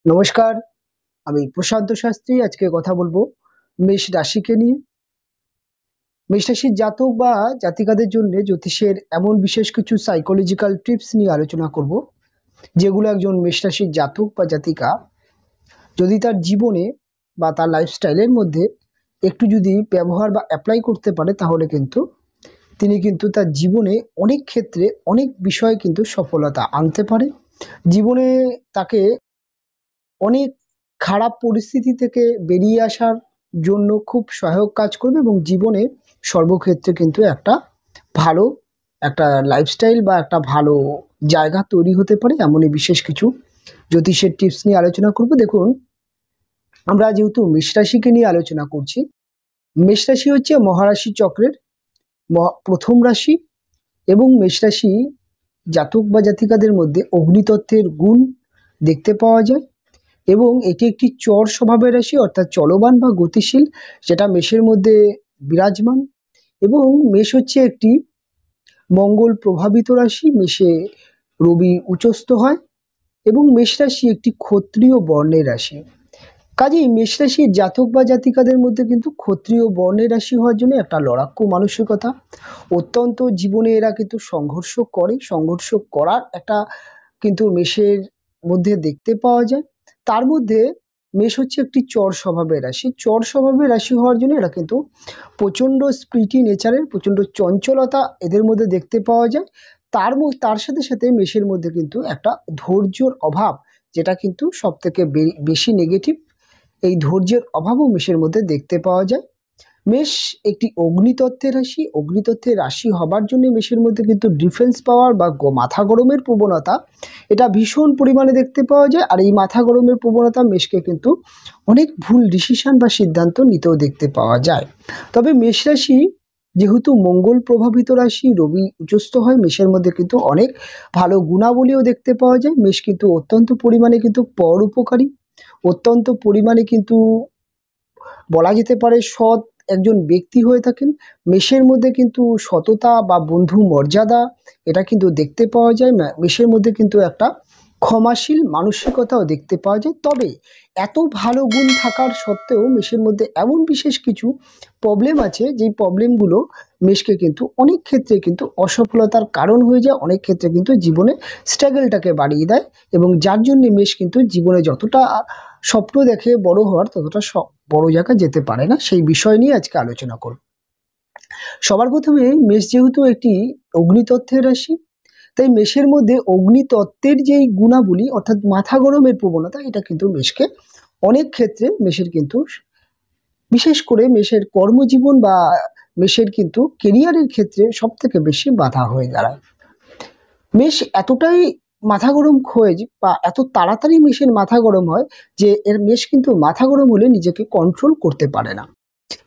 নমস্কার, আমি প্রশান্ত শাস্ত্রী। আজকে কথা বলবো মেষ রাশিকে নিয়ে। মেষ রাশির জাতক বা জাতিকাদের জন্য জ্যোতিষের এমন বিশেষ কিছু সাইকোলজিক্যাল টিপস নিয়ে আলোচনা করব, যেগুলো একজন মেষ রাশির জাতক বা জাতিকা যদি তার জীবনে বা তার লাইফস্টাইলের মধ্যে একটু যদি ব্যবহার বা অ্যাপ্লাই করতে পারে, তাহলে তিনি তার জীবনে অনেক ক্ষেত্রে অনেক বিষয়ে সফলতা আনতে পারে। জীবনে তাকে অনেক খারাপ পরিস্থিতি থেকে বেরিয়ে আসার জন্য খুব সহায়ক কাজ করবে এবং জীবনে সর্বক্ষেত্রে একটা ভালো একটা লাইফস্টাইল বা একটা ভালো জায়গা তৈরি হতে পারে। এমনই বিশেষ কিছু জ্যোতিষের টিপস নিয়ে আলোচনা করব। দেখুন, আমরা যেহেতু মেষ রাশিকে নিয়ে আলোচনা করছি, মেষ রাশি হচ্ছে মহারাশি চক্রের প্রথম রাশি এবং মেষ রাশি জাতক বা জাতিকাদের মধ্যে অগ্নিতত্ত্বের গুণ দেখতে পাওয়া যায় এবং এটি একটি চর স্বভাবের রাশি, অর্থাৎ চলমান বা গতিশীল, যেটা মেষের মধ্যে বিরাজমান। এবং মেষ হচ্ছে একটি মঙ্গল প্রভাবিত রাশি। মেষে রবি উচ্চস্থ হয় এবং মেষ রাশি একটি ক্ষত্রিয় বর্ণের রাশি। কাজেই মেষ রাশির জাতক বা জাতিকাদের মধ্যে ক্ষত্রিয় বর্ণের রাশি হওয়ার জন্য একটা লড়াকু মানসিকতা, অত্যন্ত জীবনে এরা সংঘর্ষ করে, সংঘর্ষ করার একটা মেষের মধ্যে দেখতে পাওয়া যায়। তার মধ্যে মেষ হচ্ছে একটি চর স্বভাবের রাশি। চর স্বভাবের রাশি হওয়ার জন্য এরা প্রচণ্ড স্পিরিটি নেচারের, প্রচণ্ড চঞ্চলতা এদের মধ্যে দেখতে পাওয়া যায়। তার সাথে সাথে মেষের মধ্যে একটা ধৈর্যর অভাব, যেটা সব থেকে বেশি নেগেটিভ। এই ধৈর্যের অভাবও মেষের মধ্যে দেখতে পাওয়া যায়। মেষ একটি অগ্নিতত্ত্বের রাশি। অগ্নিতত্ত্বের রাশি হবার জন্য মেষের মধ্যে ডিফেন্স পাওয়ার বা মাথা গরমের প্রবণতা এটা ভীষণ পরিমাণে দেখতে পাওয়া যায়। আর এই মাথা গরমের প্রবণতা মেষকে অনেক ভুল ডিসিশন বা সিদ্ধান্ত নিতেও দেখতে পাওয়া যায়। তবে মেষ রাশি যেহেতু মঙ্গল প্রভাবিত রাশি, রবি উচ্চস্থ হয়, মেষের মধ্যে অনেক ভালো গুণাবলীও দেখতে পাওয়া যায়। মেষ অত্যন্ত পরিমাণে পরোপকারী, অত্যন্ত পরিমাণে বলা যেতে পারে সৎ একজন ব্যক্তি হয়ে থাকেন। মেষের মধ্যে সততা বা বন্ধু মর্যাদা এটা দেখতে পাওয়া যায়। মেষের মধ্যে একটা ক্ষমাশীল মানসিকতাও দেখতে পাওয়া যায়। তবে এত ভালো গুণ থাকার সত্ত্বেও মেষের মধ্যে এমন বিশেষ কিছু প্রবলেম আছে, যেই প্রবলেমগুলো মেষকে অনেক ক্ষেত্রে অসফলতার কারণ হয়ে যায়, অনেক ক্ষেত্রে জীবনে স্ট্রাগলটাকে বাড়িয়ে দেয় এবং যার জন্য মেষ জীবনে যতটা স্বপ্ন দেখে বড় হওয়ার, ততটা বড় জায়গায় যেতে পারে না। সেই বিষয় নিয়ে আজকে আলোচনা করব। সবার প্রথমে মেষ যেহেতু একটি অগ্নিতত্ত্বের রাশি, তাই মেষের মধ্যে অগ্নিতত্ত্বের যেই গুণাবলী, অর্থাৎ মাথা গরমের প্রবণতা, এটা মেষকে অনেক ক্ষেত্রে মেষের বিশেষ করে মেষের কর্মজীবন বা মেষের কেরিয়ারের ক্ষেত্রে সব থেকে বেশি বাধা হয়ে দাঁড়ায়। মেষ এতটাই মাথা গরম হয়ে বা এত তাড়াতাড়ি মেষের মাথা গরম হয় যে মেষ মাথা গরম হলে নিজেকে কন্ট্রোল করতে পারে না।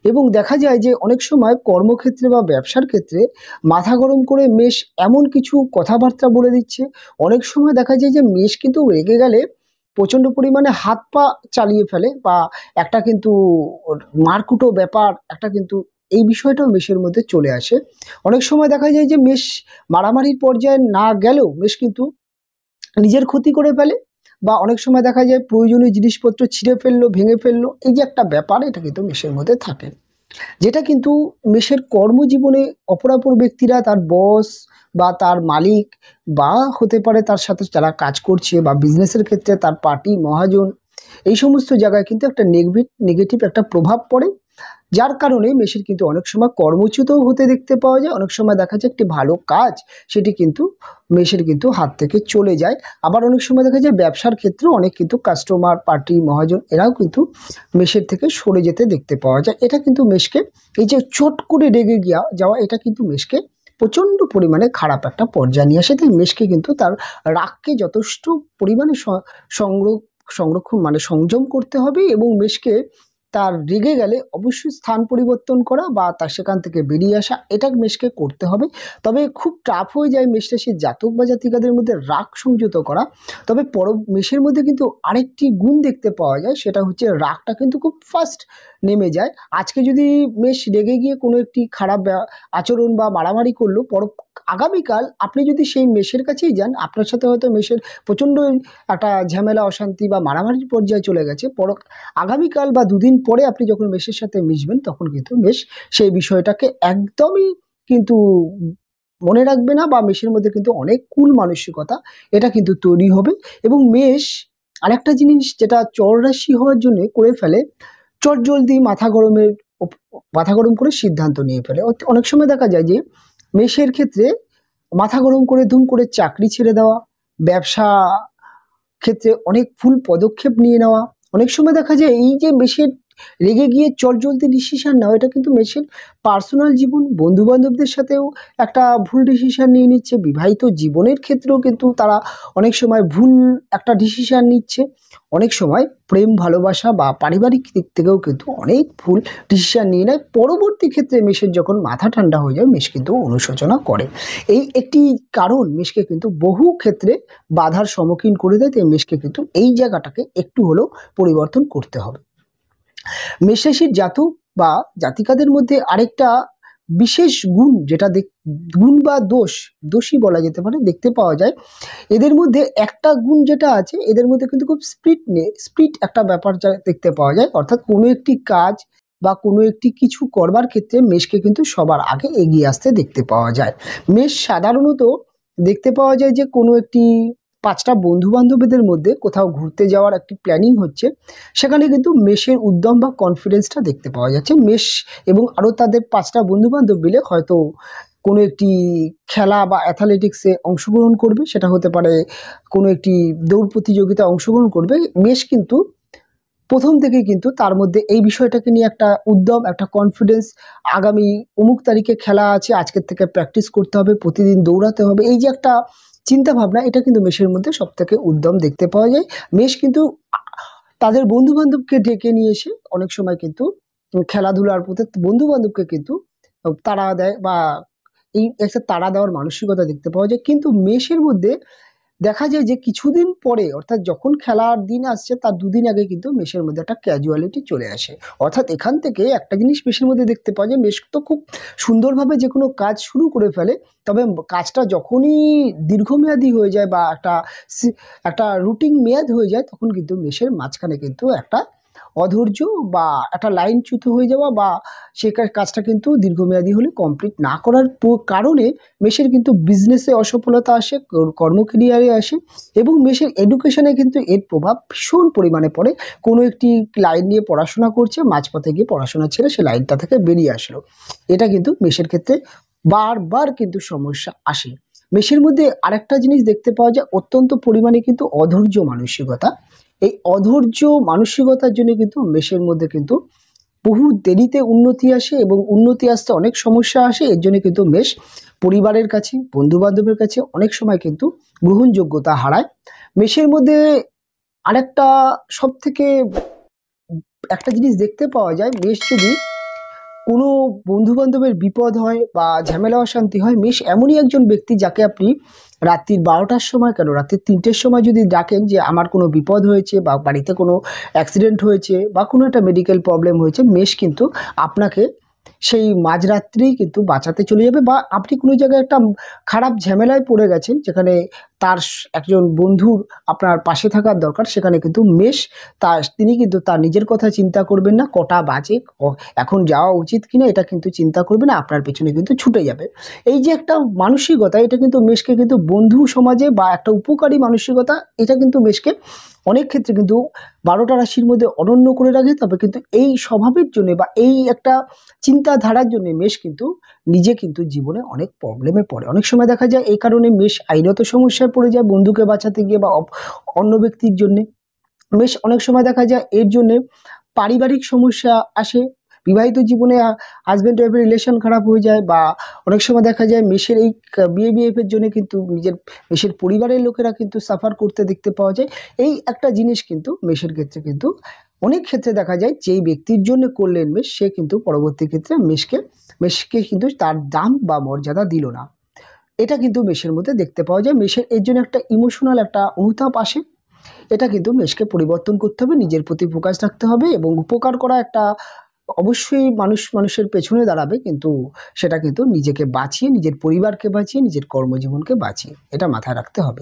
এবং দেখা যায় যে অনেক সময় কর্মক্ষেত্রে বা ব্যবসার ক্ষেত্রে মাথা গরম করে মেষ এমন কিছু কথাবার্তা বলে দিচ্ছে। অনেক সময় দেখা যায় যে মেষ রেগে গেলে প্রচণ্ড পরিমাণে হাত পা চালিয়ে ফেলে বা একটা মারকুটো ব্যাপার একটা এই বিষয়টাও মেষের মধ্যে চলে আসে। অনেক সময় দেখা যায় যে মেষ মারামারির পর্যায়ে না গেলেও মেষ নিজের ক্ষতি করে ফেলে বা অনেক সময় দেখা যায় প্রয়োজনীয় জিনিসপত্র ছিঁড়ে ফেললো, ভেঙে ফেললো। এই যে একটা ব্যাপার, এটা মেষের মধ্যে থাকে, যেটা মেষের কর্মজীবনে অপরাপর ব্যক্তিরা, তার বস বা তার মালিক বা হতে পারে তার সাথে যারা কাজ করছে বা বিজনেসের ক্ষেত্রে তার পার্টি মহাজন, এই সমস্ত জায়গায় একটা নেগেটিভ একটা প্রভাব পড়ে। যার কারণে মেষের অনেক সময় কর্মচ্যুতও হতে দেখতে পাওয়া যায়। অনেক সময় দেখা যায় একটি ভালো কাজ সেটি মেষের হাত থেকে চলে যায়। আবার অনেক সময় দেখা যায় ব্যবসার ক্ষেত্রে অনেক কাস্টমার, পার্টি মহাজন এরাও মেষের থেকে সরে যেতে দেখতে পাওয়া যায়। এটা মেষকে, এই যে চট করে রেগে যাওয়া, এটা মেষকে প্রচণ্ড পরিমাণে খারাপ একটা পর্যায়ে নিয়ে আসে। তাই মেষকে তার রাগকে যথেষ্ট পরিমাণে সংরক্ষণ সংযম করতে হবে এবং মেষকে তার রেগে গেলে অবশ্যই স্থান পরিবর্তন করা বা তার সেখান থেকে বেরিয়ে আসা, এটা মেষকে করতে হবে। তবে খুব টাফ হয়ে যায় মেষ রাশির জাতক বা জাতিকাদের মধ্যে রাগ সংযত করা। তবে মেষের মধ্যে আরেকটি গুণ দেখতে পাওয়া যায়, সেটা হচ্ছে রাগটা খুব ফাস্ট নেমে যায়। আজকে যদি মেষ রেগে গিয়ে কোনো একটি খারাপ আচরণ বা মারামারি করলো, আগামীকাল আপনি যদি সেই মেষের কাছেই যান, আপনার সাথে হয়তো মেষের প্রচণ্ড একটা ঝামেলা, অশান্তি বা মারামারির পর্যায়ে চলে গেছে, আগামীকাল বা দুদিন পরে আপনি যখন মেষের সাথে মিশবেন, তখন কিন্তু মেষ সেই বিষয়টাকে একদমই কিন্তু মনে রাখবে না, বা মেষের মধ্যে কিন্তু অনেক কুল মানসিকতা এটা কিন্তু তৈরি হবে। এবং মেষ আরেকটা জিনিস যেটা চর রাশি হওয়ার জন্য করে ফেলে, চটজলদি মাথা গরম করে সিদ্ধান্ত নিয়ে ফেলে। অনেক সময় দেখা যায় যে মেষের ক্ষেত্রে মাথা গরম করে ধুম করে চাকরি ছেড়ে দেওয়া, ব্যবসা ক্ষেত্রে অনেক ভুল পদক্ষেপ নিয়ে নেওয়া। অনেক সময় দেখা যায় এই যে মেষের রেগে গিয়ে চটজলদি ডিসিশন নেওয়া, এটা কিন্তু মেষের পার্সোনাল জীবন, বন্ধু বান্ধবদের সাথেও একটা ভুল ডিসিশন নিয়ে নিচ্ছে। বিবাহিত জীবনের ক্ষেত্রেও কিন্তু তারা অনেক সময় ভুল একটা ডিসিশন নিচ্ছে। অনেক সময় প্রেম ভালোবাসা বা পারিবারিক দিক থেকেও কিন্তু অনেক ভুল ডিসিশন নিয়ে নেয়। পরবর্তী ক্ষেত্রে মেষের যখন মাথা ঠান্ডা হয়ে যায়, মেষ কিন্তু অনুশোচনা করে। এই একটি কারণ মেষকে কিন্তু বহু ক্ষেত্রে বাধার সম্মুখীন করে দেয়। তাই মেষকে কিন্তু এই জায়গাটাকে একটু হলেও পরিবর্তন করতে হবে। মেষ রাশির জাতক বা জাতিকাদের মধ্যে আরেকটা বিশেষ গুণ, যেটা গুণ বা দোষই বলা যেতে পারে, দেখতে পাওয়া যায়। এদের মধ্যে একটা গুণ যেটা আছে, এদের মধ্যে কিন্তু খুব স্পিড একটা ব্যাপার দেখতে পাওয়া যায়। অর্থাৎ কোনো একটি কাজ বা কোনো একটি কিছু করবার ক্ষেত্রে মেষকে কিন্তু সবার আগে এগিয়ে আসতে দেখতে পাওয়া যায়। মেষ সাধারণত দেখতে পাওয়া যায় যে কোনো একটি 5টা বন্ধু বান্ধবীদের মধ্যে কোথাও ঘুরতে যাওয়ার একটি প্ল্যানিং হচ্ছে, সেখানে কিন্তু মেষের উদ্যম বা কনফিডেন্সটা দেখতে পাওয়া যাচ্ছে। মেষ এবং আরও তাদের 5টা বন্ধু বান্ধব মিলে হয়তো কোনো একটি খেলা বা অ্যাথলেটিক্সে অংশগ্রহণ করবে, সেটা হতে পারে কোনো একটি দৌড় প্রতিযোগিতায় অংশগ্রহণ করবে। মেষ কিন্তু প্রথম থেকেই কিন্তু তার মধ্যে এই বিষয়টাকে নিয়ে একটা উদ্যম, একটা কনফিডেন্স, আগামী অমুক তারিখে খেলা আছে, আজকের থেকে প্র্যাকটিস করতে হবে, প্রতিদিন দৌড়াতে হবে, এই যে একটা চিন্তা ভাবনা, এটা কিন্তু মেষের মধ্যে সব থেকে উদ্যম দেখতে পাওয়া যায়। মেষ কিন্তু তাদের বন্ধু বান্ধবকে ডেকে নিয়ে এসে অনেক সময় কিন্তু খেলাধুলার প্রতি বন্ধু বান্ধবকে কিন্তু তাড়া দেয়, বা এই একটা তাড়া দেওয়ার মানসিকতা দেখতে পাওয়া যায়। কিন্তু মেষের মধ্যে দেখা যায় যে কিছুদিন পরে, অর্থাৎ যখন খেলার দিন আসছে তার দুদিন আগে কিন্তু মেষের মধ্যে একটা ক্যাজুয়ালিটি চলে আসে। অর্থাৎ এখান থেকে একটা জিনিস মেষের মধ্যে দেখতে পাওয়া যায়, মেষ তো খুব সুন্দরভাবে যে কোনো কাজ শুরু করে ফেলে, তবে কাজটা যখনই দীর্ঘমেয়াদী হয়ে যায় বা একটা রুটিন মেয়াদ হয়ে যায়, তখন কিন্তু মেষের মাঝখানে কিন্তু একটা অধৈর্য বা একটা লাইনচ্যুত হয়ে যাওয়া, বা সে কাজটা কিন্তু দীর্ঘমেয়াদী হলে কমপ্লিট না করার কারণে মেষের কিন্তু বিজনেসে অসফলতা আসে, কর্মক্রিয়ারে আসে, এবং মেষের এডুকেশনে কিন্তু এর প্রভাব ভীষণ পরিমাণে পড়ে। কোনো একটি লাইন নিয়ে পড়াশোনা করছে, মাঝপথে গিয়ে পড়াশোনা ছেড়ে সে লাইনটা থেকে বেরিয়ে আসলো, এটা কিন্তু মেষের ক্ষেত্রে বারবার কিন্তু সমস্যা আসে। মেষের মধ্যে আরেকটা জিনিস দেখতে পাওয়া যায়, অত্যন্ত পরিমাণে কিন্তু অধৈর্য মানসিকতা। এই অধৈর্য মানসিকতার জন্য কিন্তু মেষের মধ্যে কিন্তু বহু দেরিতে উন্নতি আসে, এবং উন্নতি আসতে অনেক সমস্যা আসে। এর জন্য কিন্তু মেষ পরিবারের কাছে, বন্ধু বান্ধবের কাছে অনেক সময় কিন্তু গ্রহণযোগ্যতা হারায়। মেষের মধ্যে আরেকটা সব থেকে একটা জিনিস দেখতে পাওয়া যায়, মেষ যদি কোনো বন্ধু বান্ধবের বিপদ হয় বা ঝামেলা অশান্তি হয়, মেষ এমনই একজন ব্যক্তি যাকে আপনি রাত্রির 12টার সময়, কেন রাত্রির 3টের সময় যদি ডাকেন যে আমার কোনো বিপদ হয়েছে বা বাড়িতে কোনো অ্যাক্সিডেন্ট হয়েছে বা কোনো একটা মেডিকেল প্রবলেম হয়েছে, মেষ কিন্তু আপনাকে সেই মাঝরাত্রেই কিন্তু বাঁচাতে চলে যাবে। বা আপনি কোনো জায়গায় একটা খারাপ ঝামেলায় পড়ে গেছেন, যেখানে তার একজন বন্ধুর আপনার পাশে থাকার দরকার, সেখানে কিন্তু মেষ তিনি কিন্তু তার নিজের কথা চিন্তা করবেন না, কটা বাজে, এখন যাওয়া উচিত কিনা, এটা কিন্তু চিন্তা করবে না, আপনার পেছনে কিন্তু ছুটে যাবে। এই যে একটা মানসিকতা, এটা কিন্তু মেষকে কিন্তু বন্ধু সমাজে বা একটা উপকারী মানসিকতা, এটা কিন্তু মেষকে অনেক ক্ষেত্রে কিন্তু 12টা রাশির মধ্যে অনন্য করে রাখে। তবে কিন্তু এই স্বভাবের জন্য বা এই একটা চিন্তাধারার জন্য মেষ কিন্তু নিজে কিন্তু জীবনে অনেক প্রবলেমে পড়ে। অনেক সময় দেখা যায় এই কারণে মেষ আইনত সমস্যায় পড়ে যায়, বন্ধুকে বাঁচাতে গিয়ে বা অন্য ব্যক্তির জন্যে। মেষ অনেক সময় দেখা যায় এর জন্যে পারিবারিক সমস্যা আসে, বিবাহিত জীবনে হাজব্যান্ড ওয়াইফের রিলেশন খারাপ হয়ে যায়, বা অনেক সময় দেখা যায় মেষের এই বিহেভিয়ারের জন্য কিন্তু মেষের পরিবারের লোকেরা কিন্তু সাফার করতে দেখতে পাওয়া যায়। এই একটা জিনিস কিন্তু মেষের ক্ষেত্রে কিন্তু অনেক ক্ষেত্রে দেখা যায়, যেই ব্যক্তির জন্য করলেন মেষ, সে কিন্তু পরবর্তী ক্ষেত্রে মেষকে কিন্তু তার দাম বা মর্যাদা দিল না, এটা কিন্তু মেষের মধ্যে দেখতে পাওয়া যায়। মেষের এর জন্য একটা ইমোশনাল একটা অনুতাপ আসে, এটা কিন্তু মেষকে পরিবর্তন করতে হবে, নিজের প্রতি ফোকাস রাখতে হবে এবং উপকার করা একটা অবশ্যই মানুষের পেছনে দাঁড়াবে, কিন্তু সেটা কিন্তু নিজেকে বাঁচিয়ে, নিজের পরিবারকে বাঁচিয়ে, নিজের কর্মজীবনকে বাঁচিয়ে, এটা মাথায় রাখতে হবে।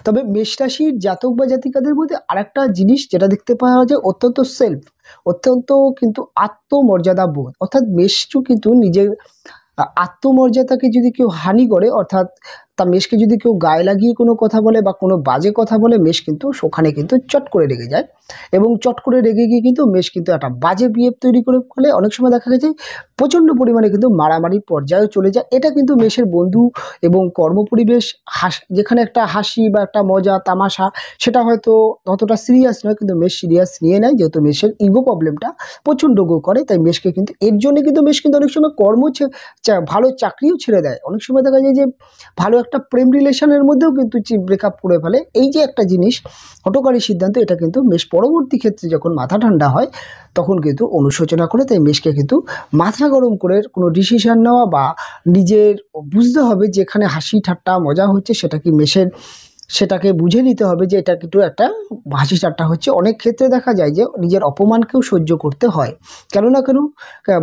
তবে মেষ রাশির জাতক বা জাতিকাদের মধ্যে আরেকটা জিনিস যেটা দেখতে পাওয়া যায়, অত্যন্ত কিন্তু আত্মমর্যাদা বোধ, অর্থাৎ মেষও কিন্তু নিজের আত্মমর্যাদাকে যদি কেউ হানি করে, অর্থাৎ তার মেষকে যদি কেউ গায়ে লাগিয়ে কোনো কথা বলে বা কোনো বাজে কথা বলে, মেষ কিন্তু সেখানে কিন্তু চট করে রেগে যায়, এবং চট করে রেগে গিয়ে কিন্তু মেষ কিন্তু একটা বাজে বিহেভ তৈরি করে ফেলে। অনেক সময় দেখা গেছে প্রচণ্ড পরিমাণে কিন্তু মারামারি পর্যায়েও চলে যায়। এটা কিন্তু মেষের বন্ধু এবং কর্মপরিবেশ যেখানে একটা হাসি বা একটা মজা তামাশা, সেটা হয়তো অতটা সিরিয়াস নয়, কিন্তু মেষ সিরিয়াস নিয়ে নেয়, যেহেতু মেষের ইগো প্রবলেমটা প্রচণ্ড গো করে। তাই মেষকে কিন্তু এর জন্য কিন্তু মেষ কিন্তু অনেক সময় ভালো চাকরিও ছেড়ে দেয়। অনেক সময় দেখা যায় যে ভালো একটা প্রেম রিলেশনের মধ্যেও কিন্তু ব্রেকআপ করে ফেলে। এই যে একটা জিনিস হঠকারী সিদ্ধান্ত, এটা কিন্তু মেষ পরবর্তী ক্ষেত্রে যখন মাথা ঠান্ডা হয় তখন কিন্তু অনুশোচনা করে। তাই মেষকে কিন্তু মাথা গরম করে কোনো ডিসিশন নেওয়া বা নিজের বুঝতে হবে যে এখানে হাসি ঠাট্টা মজা হচ্ছে, সেটাকে বুঝে নিতে হবে যে এটা কিন্তু একটা হাসি ঠাট্টা হচ্ছে। অনেক ক্ষেত্রে দেখা যায় যে নিজের অপমানকেও সহ্য করতে হয়। কেন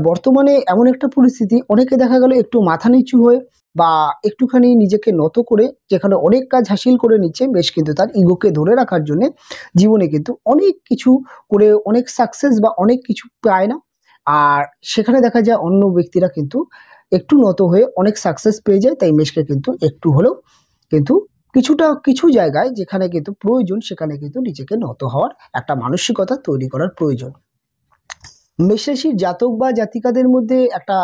বর্তমানে এমন একটা পরিস্থিতি, অনেকে দেখা গেল একটু মাথা নিচু হয়ে বা একটুখানি নিজেকে নত করে যেখানে অনেক কাজ হাসিল করে নিচ্ছে, বেশ কিন্তু তার ইগোকে ধরে রাখার জন্য জীবনে কিন্তু অনেক কিছু করে অনেক সাকসেস বা অনেক কিছু পায় না। আর সেখানে দেখা যায় অন্য ব্যক্তিরা কিন্তু একটু নত হয়ে অনেক সাকসেস পেয়ে যায়। তাই মেষকে কিন্তু একটু হলেও কিন্তু কিছু জায়গায় যেখানে কিন্তু প্রয়োজন, সেখানে কিন্তু নিজেকে নত হওয়ার একটা মানসিকতা তৈরি করার প্রয়োজন। মেষরাশির জাতক বা জাতিকাদের মধ্যে একটা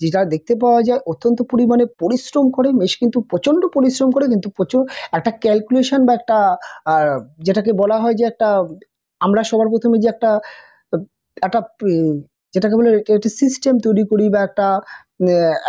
যেটা দেখতে পাওয়া যায়, অত্যন্ত পরিমাণে পরিশ্রম করে মেষ, কিন্তু প্রচণ্ড পরিশ্রম করে, কিন্তু প্রচুর একটা ক্যালকুলেশন বা একটা যেটাকে বলা হয় যে একটা, আমরা সবার প্রথমে যে একটা একটা যেটাকে বলে একটা সিস্টেম তৈরি করি বা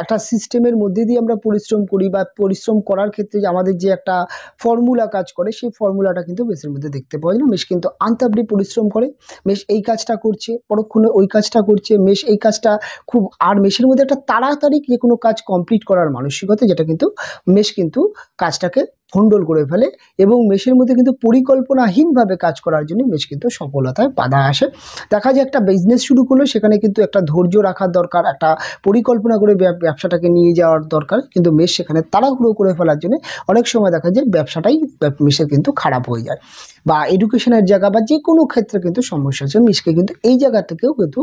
একটা সিস্টেমের মধ্যে দিয়ে আমরা পরিশ্রম করি, বা পরিশ্রম করার ক্ষেত্রে যে আমাদের যে একটা ফর্মুলা কাজ করে, সেই ফর্মুলাটা কিন্তু মেষের মধ্যে দেখতে পাওয়া যায় না। মেষ কিন্তু আন্তাবড়ি পরিশ্রম করে, মেষ এই কাজটা করছে, পরক্ষণে ওই কাজটা করছে, মেষ এই কাজটা খুব, আর মেষের মধ্যে একটা তাড়াতাড়ি যে কোনো কাজ কমপ্লিট করার মানসিকতা, যেটা কিন্তু মেষ কিন্তু কাজটাকে ভন্ডল করে ফেলে, এবং মেষের মধ্যে কিন্তু পরিকল্পনাহীনভাবে কাজ করার জন্য মেষ কিন্তু সফলতায় বাধা আসে। দেখা যায় একটা বিজনেস শুরু করলে সেখানে কিন্তু একটা ধৈর্য রাখার দরকার, একটা পরিকল্পনা করে ব্যবসাটাকে নিয়ে যাওয়ার দরকার, কিন্তু মেষ সেখানে তাড়াহুড়ো করে ফেলার জন্য অনেক সময় দেখা যায় ব্যবসাটাই মেষের কিন্তু খারাপ হয়ে যায়, বা এডুকেশনের জায়গা বা যে কোনো ক্ষেত্রে কিন্তু সমস্যা আছে। মেষকে কিন্তু এই জায়গা থেকেও কিন্তু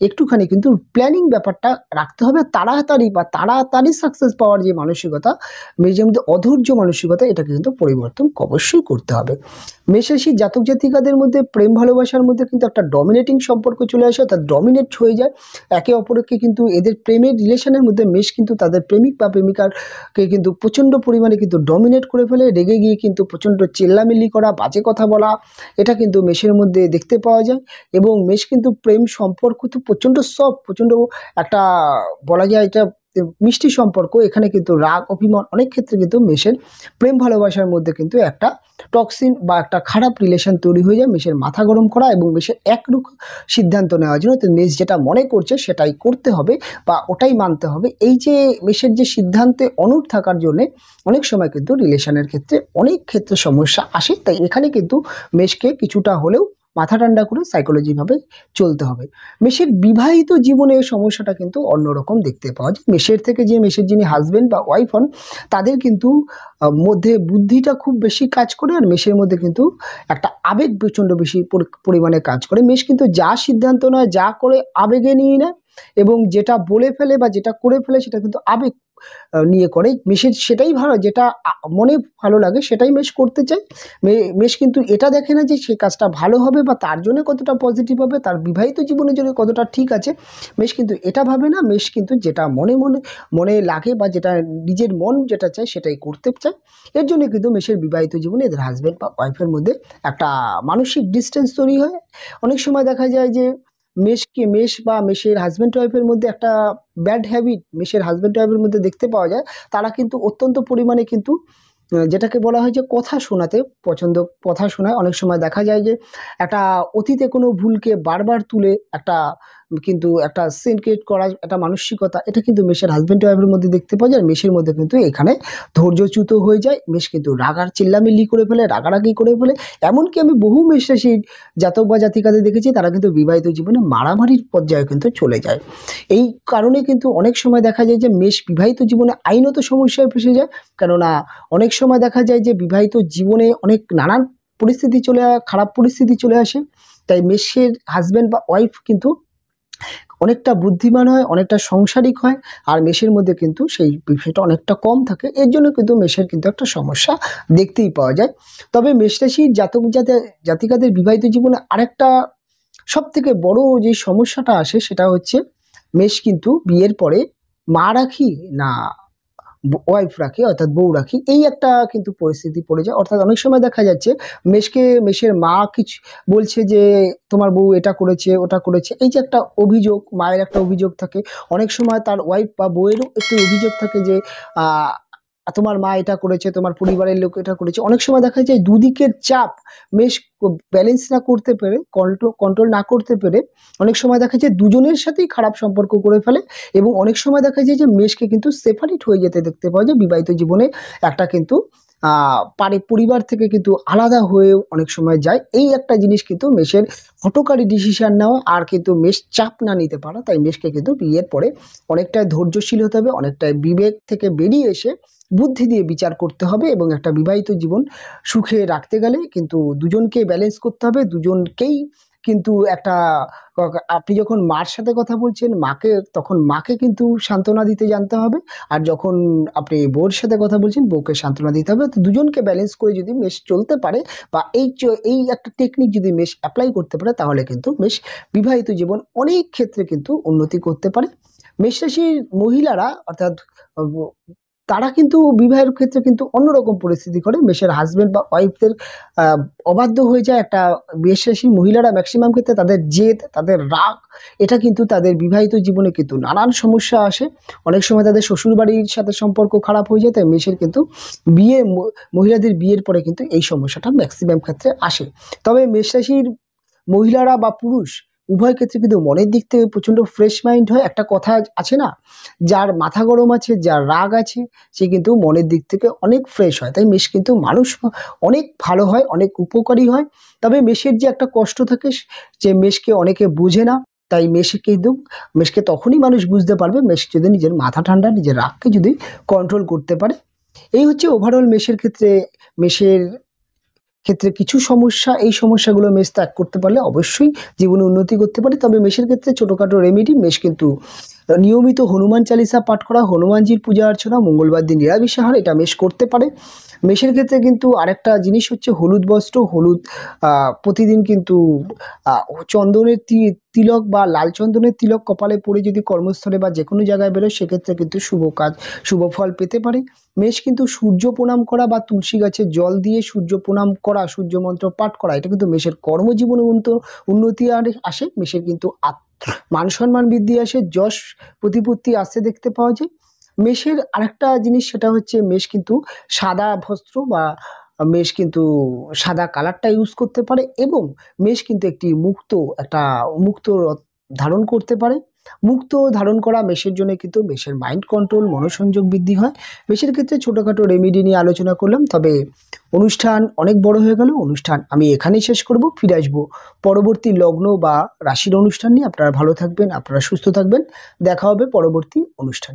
একটুখানি কিন্তু প্ল্যানিং ব্যাপারটা রাখতে হবে। তাড়াতাড়ি সাকসেস পাওয়ার যে মানসিকতা, মেষের মধ্যে অধৈর্য মানসিকতা, এটাকে কিন্তু পরিবর্তন অবশ্যই করতে হবে। মেষরাশির জাতক জাতিকাদের মধ্যে প্রেম ভালোবাসার মধ্যে কিন্তু একটা ডমিনেটিং সম্পর্ক চলে আসে, অর্থাৎ ডমিনেট হয়ে যায় একে অপরকে, কিন্তু এদের প্রেমের রিলেশনের মধ্যে মেষ কিন্তু তাদের প্রেমিক বা প্রেমিকারকে কিন্তু প্রচণ্ড পরিমাণে কিন্তু ডমিনেট করে ফেলে, রেগে গিয়ে কিন্তু প্রচণ্ড চিল্লামিল্লি করা, বাজে কথা বলা, এটা কিন্তু মেষের মধ্যে দেখতে পাওয়া যায়। এবং মেষ কিন্তু প্রেম সম্পর্ক তো প্রচণ্ড প্রচণ্ড একটা, বলা যায় এটা মিষ্টি সম্পর্ক। এখানে কিন্তু রাগ অভিমান অনেক ক্ষেত্রে কিন্তু মেষের প্রেম ভালোবাসার মধ্যে কিন্তু একটা টক্সিন বা একটা খারাপ রিলেশন তৈরি হয়ে যায়। মেষের মাথা গরম করা এবং মেষের একরূপ সিদ্ধান্ত নেওয়ার জন্য, তো মেষ যেটা মনে করছে সেটাই করতে হবে বা ওটাই মানতে হবে। এই যে মেষের যে সিদ্ধান্তে অনড় থাকার জন্য অনেক সময় কিন্তু রিলেশনের ক্ষেত্রে অনেক ক্ষেত্রে সমস্যা আসে। তাই এখানে কিন্তু মেষকে কিছুটা হলেও মাথা ঠান্ডা করে সাইকোলজিভাবে চলতে হবে। মেষের বিবাহিত জীবনে এই সমস্যাটা কিন্তু অন্যরকম দেখতে পাওয়া যায়। মেষের যিনি হাজবেন্ড বা ওয়াইফ হন, তাদের কিন্তু মধ্যে বুদ্ধিটা খুব বেশি কাজ করে, আর মেষের মধ্যে কিন্তু একটা আবেগ প্রচণ্ড বেশি পরিমাণে কাজ করে। মেষ কিন্তু যা সিদ্ধান্ত নেয়, যা করে আবেগে নিয়ে নেয়, এবং যেটা বলে ফেলে বা যেটা করে ফেলে সেটা কিন্তু আবেগ নিয়ে করে। মেষের সেটাই ভালো, যেটা মনে ভালো লাগে সেটাই মেষ করতে চায়। মেষ কিন্তু এটা দেখে না যে সে কাজটা ভালো হবে বা তার জন্য কতটা পজিটিভ হবে, তার বিবাহিত জীবনের জন্য কতটা ঠিক আছে। মেষ কিন্তু এটা ভাবে না, মেষ কিন্তু যেটা মনে লাগে বা যেটা নিজের মন যেটা চায় সেটাই করতে চায়। এর জন্য কিন্তু মেষের বিবাহিত জীবনে এদের হাজব্যান্ড বা ওয়াইফের মধ্যে একটা মানসিক ডিস্টেন্স তৈরি হয়। অনেক সময় দেখা যায় যে মেষ বা মেষের হাজব্যান্ড ওয়াইফের মধ্যে একটা ব্যাড হ্যাবিট মেষের হাজব্যান্ড ওয়াইফের মধ্যে দেখতে পাওয়া যায়। তারা কিন্তু অত্যন্ত পরিমাণে কিন্তু যেটাকে বলা হয় যে কথা শোনায়। অনেক সময় দেখা যায় যে একটা অতীতে কোনো ভুলকে বারবার তুলে একটা কিন্তু একটা সিন ক্রিয়েট করা, একটা মানসিকতা, এটা কিন্তু মেষের হাজব্যান্ড ওয়াইফের মধ্যে দেখতে পাওয়া যায়। মেষের মধ্যে কিন্তু এখানে ধৈর্যচ্যুত হয়ে যায়, মেষ কিন্তু রাগার চিল্লামিল্লি করে ফেলে, রাগারাগি করে ফেলে। এমনকি আমি বহু মেষ রাশির জাতক বা জাতিকাদের দেখেছি তারা কিন্তু বিবাহিত জীবনে মারামারির পর্যায়ে কিন্তু চলে যায়। এই কারণে কিন্তু অনেক সময় দেখা যায় যে মেষ বিবাহিত জীবনে আইনত সমস্যায় ফেসে যায়। কেননা অনেক সময় দেখা যায় যে বিবাহিত জীবনে অনেক নানান পরিস্থিতি খারাপ পরিস্থিতি চলে আসে। তাই মেষের হাজব্যান্ড বা ওয়াইফ কিন্তু অনেকটা বুদ্ধিমান হয়, অনেকটা সাংসারিক হয়, আর মেষের মধ্যে কিন্তু সেই বিষয়টা অনেকটা কম থাকে। এর জন্য কিন্তু মেষের কিন্তু একটা সমস্যা দেখতেই পাওয়া যায়। তবে মেষ রাশির জাতিকাদের বিবাহিত জীবনে আরেকটা সব থেকে বড় যে সমস্যাটা আসে সেটা হচ্ছে মেষ কিন্তু বিয়ের পরে মা রাখি না ওয়াইফ রাখি, অর্থাৎ বউ রাখি, এই একটা কিন্তু পরিস্থিতি পড়ে যায়। অর্থাৎ অনেক সময় দেখা যাচ্ছে মেষের মা কিছু বলছে যে তোমার বউ এটা করেছে ওটা করেছে, এই যে একটা অভিযোগ, মায়ের একটা অভিযোগ থাকে। অনেক সময় তার ওয়াইফ বা বউয়েরও একটু অভিযোগ থাকে যে তোমার মা এটা করেছে, তোমার পরিবারের লোক এটা করেছে। অনেক সময় দেখা যায় দুদিকের চাপ মেষ ব্যালেন্স না করতে পেরে, কন্ট্রোল না করতে পেরে অনেক সময় দেখা যায় দুজনের সাথেই খারাপ সম্পর্ক করে ফেলে। এবং অনেক সময় দেখা যায় যে মেষকে কিন্তু সেপারেট হয়ে যেতে দেখতে পাওয়া যায় বিবাহিত জীবনে। একটা কিন্তু পরিবার থেকে কিন্তু আলাদা হয়েও অনেক সময় যায়। এই একটা জিনিস কিন্তু মেষের হঠকারী ডিসিশন নেওয়া, আর কিন্তু মেষ চাপ না নিতে পারা। তাই মেষকে কিন্তু বিয়ের পরে অনেকটাই ধৈর্যশীল হতে হবে, অনেকটাই বিবেক থেকে বেরিয়ে এসে বুদ্ধি দিয়ে বিচার করতে হবে। এবং একটা বিবাহিত জীবন সুখে রাখতে গেলে কিন্তু দুজনকে ব্যালেন্স করতে হবে, দুজনকেই কিন্তু একটা, আপনি যখন মার সাথে কথা বলছেন তখন মাকে কিন্তু সান্ত্বনা দিতে জানতে হবে, আর যখন আপনি বউর সাথে কথা বলছেন বউকে সান্ত্বনা দিতে হবে। তো দুজনকে ব্যালেন্স করে যদি মেষ চলতে পারে, বা এই একটা টেকনিক যদি মেষ অ্যাপ্লাই করতে পারে, তাহলে কিন্তু মেষ বিবাহিত জীবন অনেক ক্ষেত্রে কিন্তু উন্নতি করতে পারে। মেষ রাশির মহিলারা, অর্থাৎ তারা কিন্তু বিবাহের ক্ষেত্রে কিন্তু অন্যরকম পরিস্থিতি করে। মেষের হাজব্যান্ড বা ওয়াইফদের অবাধ্য হয়ে যায়। একটা মেষ রাশির মহিলারা ম্যাক্সিমাম ক্ষেত্রে তাদের জেদ, তাদের রাগ, এটা কিন্তু তাদের বিবাহিত জীবনে কিন্তু নানান সমস্যা আসে। অনেক সময় তাদের শ্বশুরবাড়ির সাথে সম্পর্ক খারাপ হয়ে যায়। তাই মেষের কিন্তু মহিলাদের বিয়ের পরে কিন্তু এই সমস্যাটা ম্যাক্সিমাম ক্ষেত্রে আসে। তবে মেষ রাশির মহিলারা বা পুরুষ উভয় ক্ষেত্রে কিন্তু মনের দিক থেকে প্রচণ্ড ফ্রেশ মাইন্ড হয়। একটা কথা আছে না, যার মাথা গরম আছে, যার রাগ আছে, সে কিন্তু মনের দিক থেকে অনেক ফ্রেশ হয়। তাই মেষ কিন্তু মানুষ অনেক ভালো হয়, অনেক উপকারী হয়। তবে মেষের যে একটা কষ্ট থাকে, যে মেষকে অনেকে বুঝে না। তাই মেষকে তখনই মানুষ বুঝতে পারবে, মেষ যদি নিজের মাথা ঠান্ডা, নিজের রাগকে যদি কন্ট্রোল করতে পারে। এই হচ্ছে ওভারঅল মেষের ক্ষেত্রে কিছু সমস্যা। এই সমস্যাগুলো মেষ ত্যাগ করতে পারলে অবশ্যই জীবনে উন্নতি করতে পারে। তবে মেষের ক্ষেত্রে ছোটোখাটো রেমেডি, মেষ কিন্তু নিয়মিত হনুমান চালিসা পাঠ করা, হনুমানজির পূজা অর্চনা, মঙ্গলবার দিন নিরামিষ আহার, এটা মেষ করতে পারে। মেষের ক্ষেত্রে কিন্তু আরেকটা জিনিস হচ্ছে হলুদ বস্ত্র, প্রতিদিন কিন্তু চন্দনের তিলক বা লাল চন্দনের তিলক কপালে পরে যদি কর্মস্থলে বা যে কোনো জায়গায় বেরোয়, সেক্ষেত্রে কিন্তু শুভ ফল পেতে পারে। মেষ কিন্তু সূর্য প্রণাম করা বা তুলসী গাছে জল দিয়ে সূর্য প্রণাম করা, সূর্য মন্ত্র পাঠ করা, এটা কিন্তু মেষের কর্মজীবনে উন্নতি আসে। মেষের কিন্তু মান সম্মান বৃদ্ধি আসে, যশ প্রতিপত্তি আসতে দেখতে পাওয়া যায়। মেষের আরেকটা জিনিস, সেটা হচ্ছে মেষ কিন্তু সাদা বস্ত্র বা মেষ কিন্তু সাদা কালারটা ইউজ করতে পারে। এবং মেষ কিন্তু একটা মুক্ত ধারণ করতে পারে। মুক্ত ধারণ করা মেষের জন্য কিন্তু মেষের মাইন্ড কন্ট্রোল, মনোসংযোগ বৃদ্ধি হয়। মেষের ক্ষেত্রে ছোটোখাটো রেমেডি নিয়ে আলোচনা করলাম। তবে অনুষ্ঠান অনেক বড় হয়ে গেল, অনুষ্ঠান আমি এখানেই শেষ করব। ফিরে আসবো পরবর্তী লগ্ন বা রাশির অনুষ্ঠান নিয়ে। আপনারা ভালো থাকবেন, আপনারা সুস্থ থাকবেন। দেখা হবে পরবর্তী অনুষ্ঠানে।